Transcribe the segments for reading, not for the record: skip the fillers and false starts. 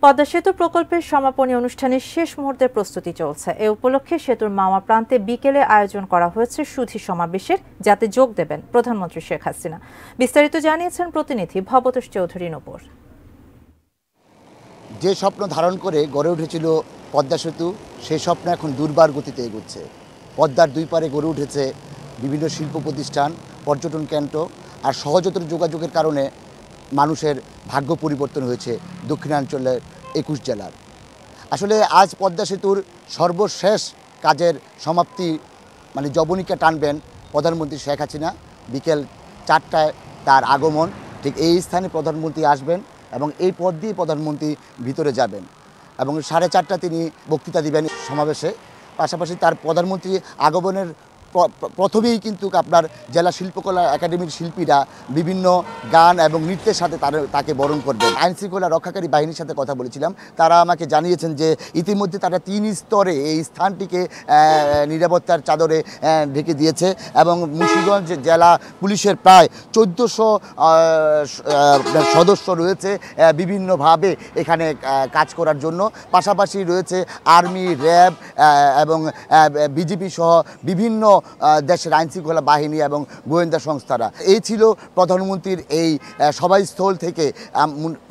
পদ্মা সেতু প্রকল্পের সমাপনী অনুষ্ঠানের শেষ মুহূর্তের প্রস্তুতি চলছে। এ উপলক্ষে সেতুর মাওয়া প্রান্তে বিকেলে আয়োজন করা হয়েছে সুধী সমাবেশের, যাতে যোগ দেবেন প্রধানমন্ত্রী শেখ হাসিনা। বিস্তারিত জানিয়েছেন প্রতিনিধি ভবতোষ চৌধুরী নূপুর। যে স্বপ্ন ধারণ করে গড়ে উঠেছিল পদ্মা সেতু, সেই স্বপ্ন এখন দুর্বার গতিতে এগোচ্ছে। পদ্মার দুই পারে গড়ে উঠেছে বিভিন্ন শিল্প প্রতিষ্ঠান, পর্যটন কেন্দ্র, আর সহজতর যোগাযোগের কারণে মানুষের ভাগ্য পরিবর্তন হয়েছে দক্ষিণাঞ্চলের 21 জেলার। আসলে আজ পদ্মা সেতুর সর্বশেষ কাজের সমাপ্তি জবনিকা টানবেন প্রধানমন্ত্রী শেখ হাসিনা। বিকেল 4টায় তার আগমন। ঠিক এই স্থানে প্রধানমন্ত্রী আসবেন এবং এই পথ দিয়ে প্রধানমন্ত্রী ভিতরে যাবেন এবং 4:30 তিনি বক্তৃতা দিবেন সমাবেশে। পাশাপাশি তার প্রধানমন্ত্রী আগমনের প্রথমেই কিন্তু আপনার জেলা শিল্পকলা একাডেমির শিল্পীরা বিভিন্ন গান এবং নৃত্যের সাথে তাকে বরণ করবেন। আইনশৃঙ্খলা রক্ষাকারী বাহিনীর সাথে কথা বলেছিলাম, তারা আমাকে জানিয়েছেন যে ইতিমধ্যে তারা 3 স্তরে এই স্থানটিকে নিরাপত্তার চাদরে ঢেকে দিয়েছে এবং মুন্সিগঞ্জ জেলা পুলিশের প্রায় 1400 সদস্য রয়েছে বিভিন্নভাবে এখানে কাজ করার জন্য। পাশাপাশি রয়েছে আর্মি, র্যাব এবং বিজেপি সহ বিভিন্ন দেশের আইনশৃঙ্খলা বাহিনী এবং গোয়েন্দা সংস্থারা। এই ছিল প্রধানমন্ত্রীর এই সভাস্থল থেকে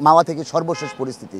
মাওয়া থেকে সর্বশেষ পরিস্থিতি।